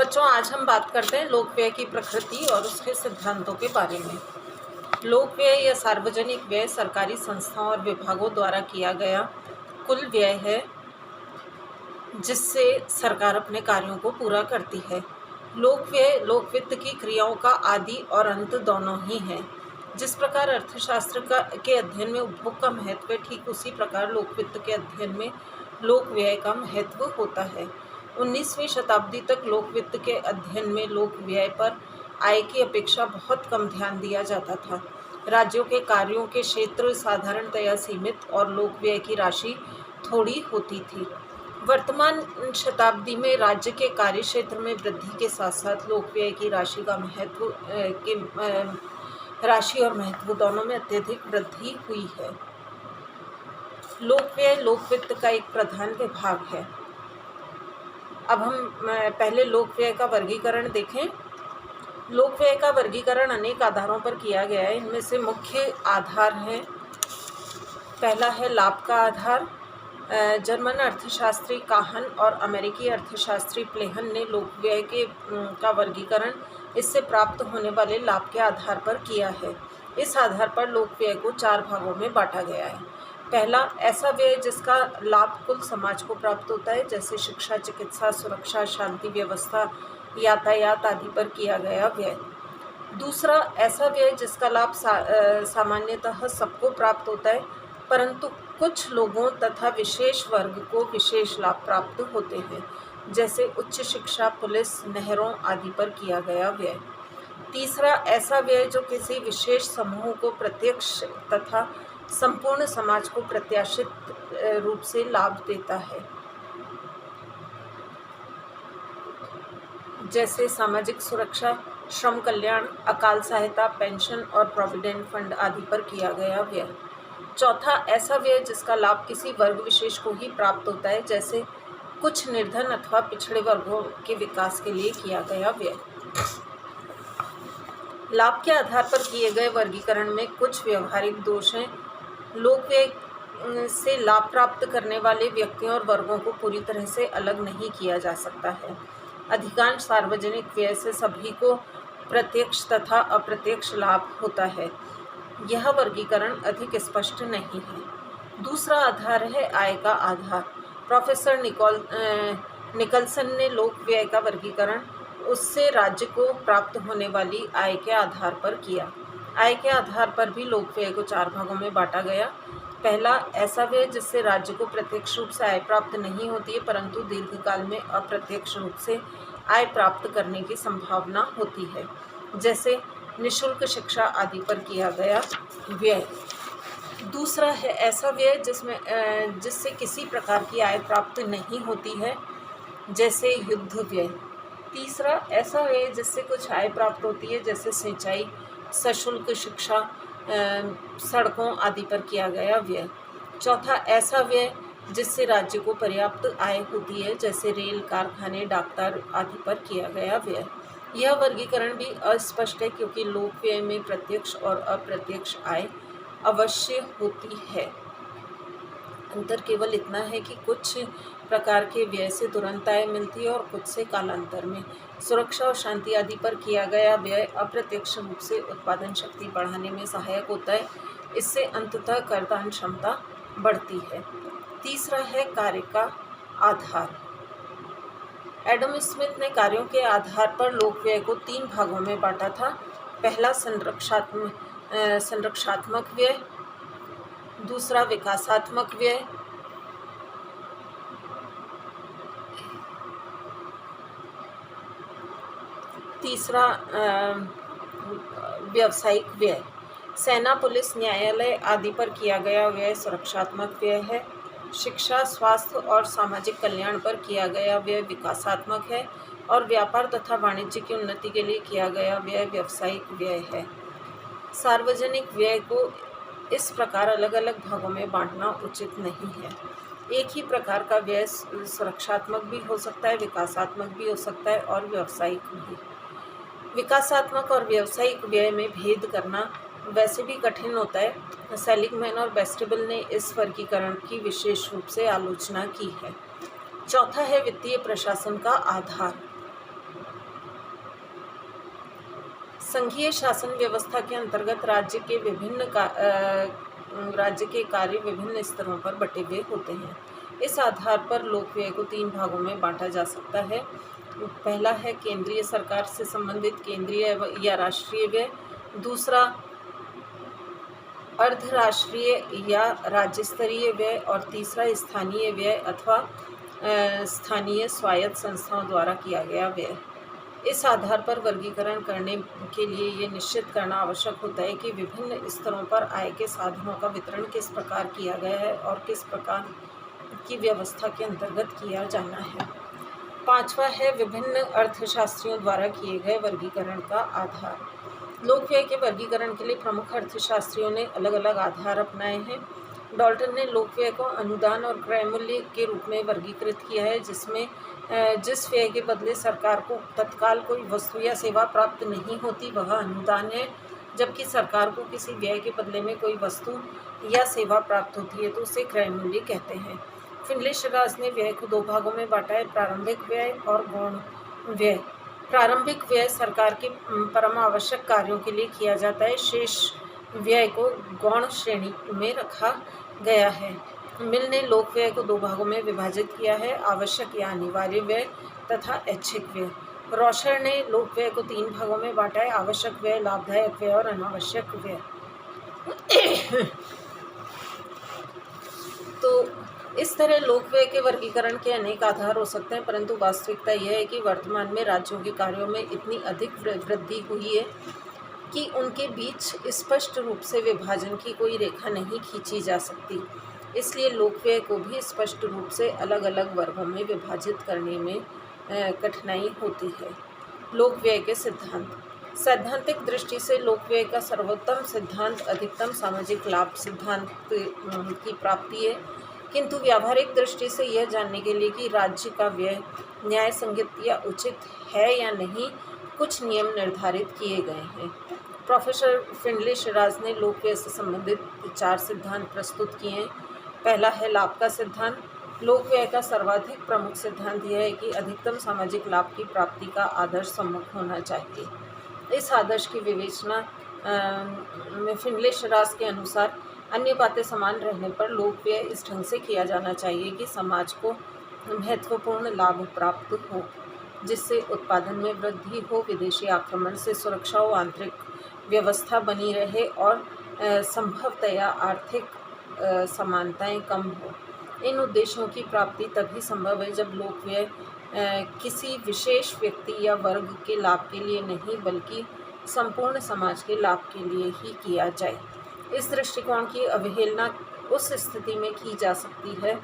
बच्चों, आज हम बात करते हैं लोक व्यय की प्रकृति और उसके सिद्धांतों के बारे में। लोक व्यय या सार्वजनिक व्यय सरकारी संस्थाओं और विभागों द्वारा किया गया कुल व्यय है जिससे सरकार अपने कार्यों को पूरा करती है। लोक व्यय लोक वित्त की क्रियाओं का आदि और अंत दोनों ही है। जिस प्रकार अर्थशास्त्र के अध्ययन में उपभोग का महत्व है, ठीक उसी प्रकार लोक वित्त के अध्ययन में लोक व्यय का महत्व होता है। 19वीं शताब्दी तक लोक वित्त के अध्ययन में लोक व्यय पर आय की अपेक्षा बहुत कम ध्यान दिया जाता था। राज्यों के कार्यों के क्षेत्र साधारणतया सीमित और लोक व्यय की राशि थोड़ी होती थी। वर्तमान शताब्दी में राज्य के कार्य क्षेत्र में वृद्धि के साथ साथ लोक व्यय की राशि और महत्व दोनों में अत्यधिक वृद्धि हुई है। लोक व्यय लोक वित्त का एक प्रधान विभाग है। अब हम पहले लोक व्यय का वर्गीकरण देखें। लोक व्यय का वर्गीकरण अनेक आधारों पर किया गया है। इनमें से मुख्य आधार है, पहला है लाभ का आधार। जर्मन अर्थशास्त्री काहन और अमेरिकी अर्थशास्त्री प्लेहन ने लोक व्यय का वर्गीकरण इससे प्राप्त होने वाले लाभ के आधार पर किया है। इस आधार पर लोक व्यय को 4 भागों में बांटा गया है। पहला, ऐसा व्यय जिसका लाभ कुल समाज को प्राप्त होता है, जैसे शिक्षा, चिकित्सा, सुरक्षा, शांति व्यवस्था, यातायात आदि पर किया गया व्यय। दूसरा, ऐसा व्यय जिसका लाभ सामान्यतः सबको प्राप्त होता है, परंतु कुछ लोगों तथा विशेष वर्ग को विशेष लाभ प्राप्त होते हैं, जैसे उच्च शिक्षा, पुलिस, नहरों आदि पर किया गया व्यय। तीसरा, ऐसा व्यय जो किसी विशेष समूह को प्रत्यक्ष तथा संपूर्ण समाज को प्रत्याशित रूप से लाभ देता है, जैसे सामाजिक सुरक्षा, श्रम कल्याण, अकाल सहायता, पेंशन और प्रोविडेंट फंड आदि पर किया गया व्यय। चौथा, ऐसा व्यय जिसका लाभ किसी वर्ग विशेष को ही प्राप्त होता है, जैसे कुछ निर्धन अथवा पिछड़े वर्गों के विकास के लिए किया गया व्यय। लाभ के आधार पर किए गए वर्गीकरण में कुछ व्यवहारिक दोष हैं। लोक व्यय से लाभ प्राप्त करने वाले व्यक्तियों और वर्गों को पूरी तरह से अलग नहीं किया जा सकता है। अधिकांश सार्वजनिक व्यय से सभी को प्रत्यक्ष तथा अप्रत्यक्ष लाभ होता है। यह वर्गीकरण अधिक स्पष्ट नहीं है। दूसरा आधार है आय का आधार। प्रोफेसर निकलसन ने लोक व्यय का वर्गीकरण उससे राज्य को प्राप्त होने वाली आय के आधार पर किया। आय के आधार पर भी लोक व्यय को 4 भागों में बांटा गया। पहला, ऐसा व्यय जिससे राज्य को प्रत्यक्ष रूप से आय प्राप्त नहीं होती है, परंतु दीर्घकाल में अप्रत्यक्ष रूप से आय प्राप्त करने की संभावना होती है, जैसे निःशुल्क शिक्षा आदि पर किया गया व्यय। दूसरा है ऐसा व्यय जिससे किसी प्रकार की आय प्राप्त नहीं होती है, जैसे युद्ध व्यय। तीसरा, ऐसा व्यय जिससे कुछ आय प्राप्त होती है, जैसे सिंचाई, सशुल्क शिक्षा, सड़कों आदि पर किया गया व्यय। चौथा, ऐसा व्यय जिससे राज्य को पर्याप्त आय होती है, जैसे रेल, कारखाने, डॉक्टर आदि पर किया गया व्यय। यह वर्गीकरण भी अस्पष्ट है, क्योंकि लोक व्यय में प्रत्यक्ष और अप्रत्यक्ष आय अवश्य होती है। अंतर केवल इतना है कि कुछ प्रकार के व्यय से तुरंत आय मिलती है और कुछ से कालांतर में। सुरक्षा और शांति आदि पर किया गया व्यय अप्रत्यक्ष रूप से उत्पादन शक्ति बढ़ाने में सहायक होता है। इससे अंततः करदान क्षमता बढ़ती है। तीसरा है कार्य का आधार। एडम स्मिथ ने कार्यों के आधार पर लोक व्यय को 3 भागों में बांटा था। पहला, संरक्षात्मक व्यय। दूसरा, विकासात्मक व्यय। तीसरा, व्यावसायिक व्यय। सेना, पुलिस, न्यायालय आदि पर किया गया व्यय सुरक्षात्मक व्यय है। शिक्षा, स्वास्थ्य और सामाजिक कल्याण पर किया गया व्यय विकासात्मक है, और व्यापार तथा वाणिज्य की उन्नति के लिए किया गया व्यय व्यावसायिक व्यय है। सार्वजनिक व्यय को इस प्रकार अलग अलग भागों में बांटना उचित नहीं है। एक ही प्रकार का व्यय सुरक्षात्मक भी हो सकता है, विकासात्मक भी हो सकता है और व्यावसायिक भी। विकासात्मक और व्यावसायिक व्यय में भेद करना वैसे भी कठिन होता है। सेलिगमैन और बेस्टेबल ने इस वर्गीकरण की विशेष रूप से आलोचना की है। चौथा है वित्तीय प्रशासन का आधार। संघीय शासन व्यवस्था के अंतर्गत राज्य के कार्य विभिन्न स्तरों पर बटे हुए होते हैं। इस आधार पर लोक व्यय को 3 भागों में बांटा जा सकता है। पहला है केंद्रीय सरकार से संबंधित केंद्रीय या राष्ट्रीय व्यय, दूसरा अर्धराष्ट्रीय या राज्य स्तरीय व्यय और तीसरा स्थानीय व्यय अथवा स्थानीय स्वायत्त संस्थाओं द्वारा किया गया व्यय। इस आधार पर वर्गीकरण करने के लिए ये निश्चित करना आवश्यक होता है कि विभिन्न स्तरों पर आय के साधनों का वितरण किस प्रकार किया गया है और किस प्रकार की व्यवस्था के अंतर्गत किया जाना है। पांचवा है विभिन्न अर्थशास्त्रियों द्वारा किए गए वर्गीकरण का आधार। लोक व्यय के वर्गीकरण के लिए प्रमुख अर्थशास्त्रियों ने अलग अलग आधार अपनाए हैं। डॉल्टन ने लोक व्यय को अनुदान और क्रय मूल्य के रूप में वर्गीकृत किया है, जिसमें जिस व्यय के बदले सरकार को तत्काल कोई वस्तु या सेवा प्राप्त नहीं होती वह अनुदान है, जबकि सरकार को किसी व्यय के बदले में कोई वस्तु या सेवा प्राप्त होती है तो उसे क्रय मूल्य कहते हैं। फिनलिश राज ने व्यय को 2 भागों में बांटा है, प्रारंभिक व्यय और गौण व्यय। प्रारंभिक व्यय सरकार के परम आवश्यक कार्यों के लिए किया जाता है। शेष व्यय को गौण श्रेणी में रखा गया है। मिल ने लोक व्यय को 2 भागों में विभाजित किया है, आवश्यक या अनिवार्य व्यय तथा ऐच्छिक व्यय। रोशर ने लोक व्यय को 3 भागों में बांटा है, आवश्यक व्यय, लाभदायक व्यय और अनावश्यक व्यय। तो इस तरह लोक व्यय के वर्गीकरण के अनेक आधार हो सकते हैं, परंतु वास्तविकता यह है कि वर्तमान में राज्यों के कार्यों में इतनी अधिक वृद्धि हुई है कि उनके बीच स्पष्ट रूप से विभाजन की कोई रेखा नहीं खींची जा सकती। इसलिए लोक व्यय को भी स्पष्ट रूप से अलग अलग वर्गों में विभाजित करने में कठिनाई होती है। लोक व्यय के सिद्धांत। सैद्धांतिक दृष्टि से लोक व्यय का सर्वोत्तम सिद्धांत अधिकतम सामाजिक लाभ सिद्धांत की प्राप्ति है, किंतु व्यावहारिक दृष्टि से यह जानने के लिए कि राज्य का व्यय न्याय संगत या उचित है या नहीं, कुछ नियम निर्धारित किए गए हैं। प्रोफेसर फिनलिश राज ने लोक व्यय से संबंधित 4 सिद्धांत प्रस्तुत किए हैं। पहला है लाभ का सिद्धांत। लोक व्यय का सर्वाधिक प्रमुख सिद्धांत यह है कि अधिकतम सामाजिक लाभ की प्राप्ति का आदर्श सम्मुख होना चाहिए। इस आदर्श की विवेचना में फिनलिश राज के अनुसार अन्य बातें समान रहने पर लोक व्यय इस ढंग से किया जाना चाहिए कि समाज को महत्वपूर्ण लाभ प्राप्त हो, जिससे उत्पादन में वृद्धि हो, विदेशी आक्रमण से सुरक्षा हो, आंतरिक व्यवस्था बनी रहे और संभवतया आर्थिक समानताएं कम हो। इन उद्देश्यों की प्राप्ति तभी संभव है जब लोक व्यय किसी विशेष व्यक्ति या वर्ग के लाभ के लिए नहीं बल्कि संपूर्ण समाज के लाभ के लिए ही किया जाए। इस दृष्टिकोण की अवहेलना उस स्थिति में की जा सकती है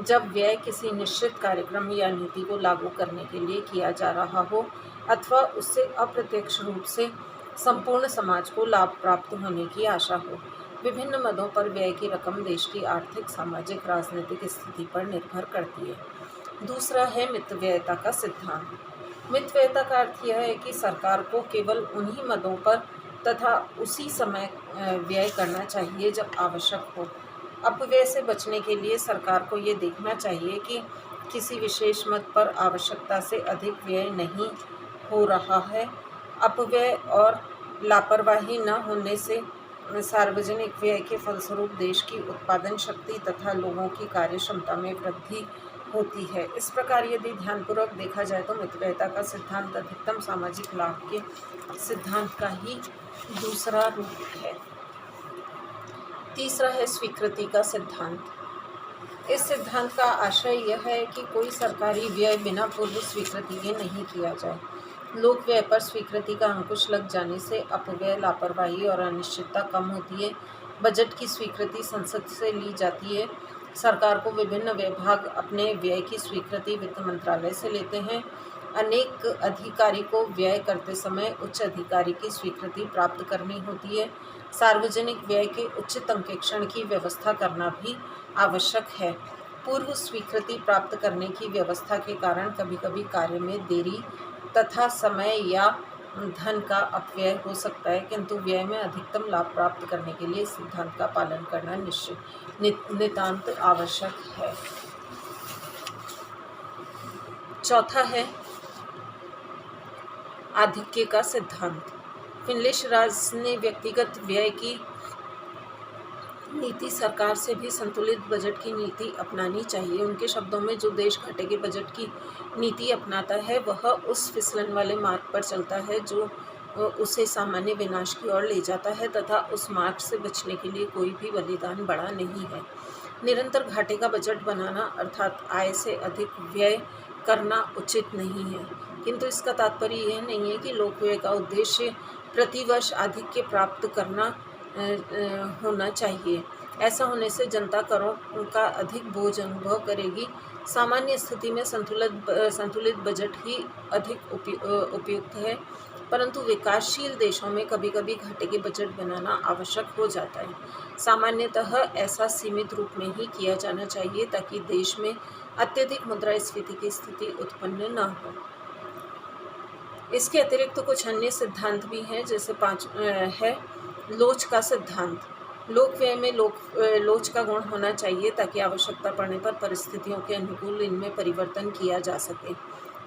जब व्यय किसी निश्चित कार्यक्रम या नीति को लागू करने के लिए किया जा रहा हो अथवा उससे अप्रत्यक्ष रूप से संपूर्ण समाज को लाभ प्राप्त होने की आशा हो। विभिन्न मदों पर व्यय की रकम देश की आर्थिक, सामाजिक, राजनीतिक स्थिति पर निर्भर करती है। दूसरा है मितव्ययता का सिद्धांत। मितव्ययता का अर्थ यह है कि सरकार को केवल उन्हीं मदों पर तथा उसी समय व्यय करना चाहिए जब आवश्यक हो। अपव्यय से बचने के लिए सरकार को ये देखना चाहिए कि किसी विशेष मद पर आवश्यकता से अधिक व्यय नहीं हो रहा है। अपव्यय और लापरवाही न होने से सार्वजनिक व्यय के फलस्वरूप देश की उत्पादन शक्ति तथा लोगों की कार्य क्षमता में वृद्धि होती है। इस प्रकार यदि ध्यानपूर्वक देखा जाए तो मितव्ययता का सिद्धांत अधिकतम सामाजिक लाभ के सिद्धांत का ही दूसरा रूप है। तीसरा है स्वीकृति का सिद्धांत। इस सिद्धांत का आशय यह है कि कोई सरकारी व्यय बिना पूर्व स्वीकृति के नहीं किया जाए। लोक व्यय पर स्वीकृति का अंकुश लग जाने से अपव्यय, लापरवाही और अनिश्चितता कम होती है। बजट की स्वीकृति संसद से ली जाती है। सरकार को विभिन्न विभाग अपने व्यय की स्वीकृति वित्त मंत्रालय से लेते हैं। अनेक अधिकारी को व्यय करते समय उच्च अधिकारी की स्वीकृति प्राप्त करनी होती है। सार्वजनिक व्यय के उचित अंकेक्षण की व्यवस्था करना भी आवश्यक है। पूर्व स्वीकृति प्राप्त करने की व्यवस्था के कारण कभी कभी कार्य में देरी तथा समय या धन का अपव्यय हो सकता है, किंतु व्यय में अधिकतम लाभ प्राप्त करने के लिए सिद्धांत का पालन करना नितांत आवश्यक है। चौथा है आधिक्य का सिद्धांत। फिनलिश राज ने व्यक्तिगत व्यय की नीति सरकार से भी संतुलित बजट की नीति अपनानी चाहिए। उनके शब्दों में, जो देश घाटे के बजट की नीति अपनाता है वह उस फिसलन वाले मार्ग पर चलता है जो उसे सामान्य विनाश की ओर ले जाता है, तथा उस मार्ग से बचने के लिए कोई भी बलिदान बड़ा नहीं है। निरंतर घाटे का बजट बनाना अर्थात आय से अधिक व्यय करना उचित नहीं है, किंतु इसका तात्पर्य यह नहीं है कि लोक व्यय का उद्देश्य प्रतिवर्ष आधिक्य प्राप्त करना होना चाहिए। ऐसा होने से जनता करों का अधिक बोझ अनुभव करेगी। सामान्य स्थिति में संतुलित बजट ही अधिक उपयुक्त है, परंतु विकासशील देशों में कभी कभी घाटे के बजट बनाना आवश्यक हो जाता है। सामान्यतः ऐसा सीमित रूप में ही किया जाना चाहिए ताकि देश में अत्यधिक मुद्रास्फीति की स्थिति उत्पन्न न हो। इसके अतिरिक्त कुछ अन्य सिद्धांत भी हैं, जैसे है लोच का सिद्धांत। लोक व्यय में लोच का गुण होना चाहिए ताकि आवश्यकता पड़ने पर परिस्थितियों के अनुकूल इनमें परिवर्तन किया जा सके।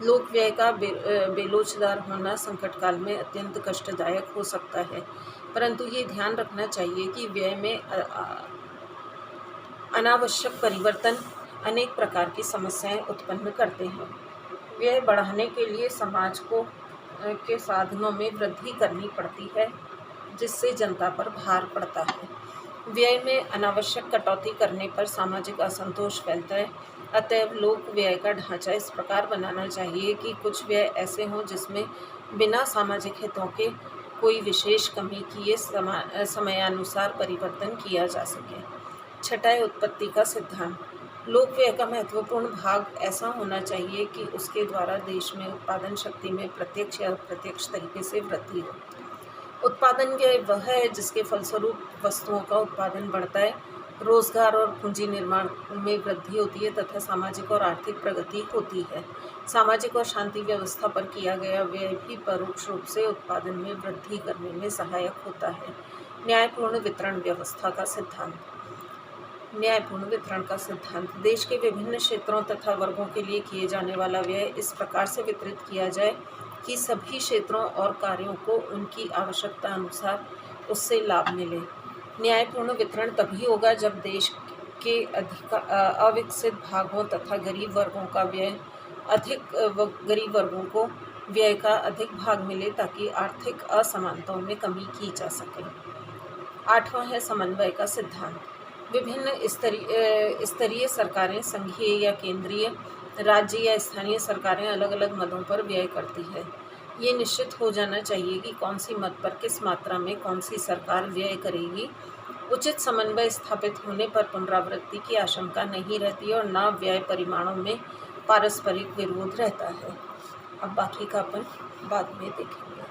लोक व्यय का बेलोचदार होना संकट काल में अत्यंत कष्टदायक हो सकता है, परंतु ये ध्यान रखना चाहिए कि व्यय में अनावश्यक परिवर्तन अनेक प्रकार की समस्याएं उत्पन्न करते हैं। व्यय बढ़ाने के लिए समाज के साधनों में वृद्धि करनी पड़ती है, जिससे जनता पर भार पड़ता है। व्यय में अनावश्यक कटौती करने पर सामाजिक असंतोष फैलता है। अतएव लोक व्यय का ढांचा इस प्रकार बनाना चाहिए कि कुछ व्यय ऐसे हों जिसमें बिना सामाजिक हितों के कोई विशेष कमी किए समयानुसार परिवर्तन किया जा सके। छठा है उत्पत्ति का सिद्धांत। लोक व्यय का महत्वपूर्ण भाग ऐसा होना चाहिए कि उसके द्वारा देश में उत्पादन शक्ति में प्रत्यक्ष या अप्रत्यक्ष तरीके से वृद्धि हो। उत्पादन व्यय वह है जिसके फलस्वरूप वस्तुओं का उत्पादन बढ़ता है, रोजगार और पूंजी निर्माण में वृद्धि होती है तथा सामाजिक और आर्थिक प्रगति होती है। सामाजिक और शांति व्यवस्था पर किया गया व्यय भी परोक्ष रूप से उत्पादन में वृद्धि करने में सहायक होता है। न्यायपूर्ण वितरण व्यवस्था का सिद्धांत। न्यायपूर्ण वितरण का सिद्धांत। देश के विभिन्न क्षेत्रों तथा वर्गों के लिए किए जाने वाला व्यय इस प्रकार से वितरित किया जाए कि सभी क्षेत्रों और कार्यों को उनकी आवश्यकता अनुसार उससे लाभ मिले। न्यायपूर्ण वितरण तभी होगा जब देश के अविकसित भागों तथा गरीब वर्गों को व्यय का अधिक भाग मिले ताकि आर्थिक असमानताओं में कमी की जा सके। आठवां है समन्वय का सिद्धांत। विभिन्न स्तरीय सरकारें, संघीय या केंद्रीय, राज्य या स्थानीय सरकारें अलग अलग मदों पर व्यय करती है। ये निश्चित हो जाना चाहिए कि कौन सी मद पर किस मात्रा में कौन सी सरकार व्यय करेगी। उचित समन्वय स्थापित होने पर पुनरावृत्ति की आशंका नहीं रहती और न व्यय परिमाणों में पारस्परिक विरोध रहता है। अब बाकी का अपन बाद में देखेंगे।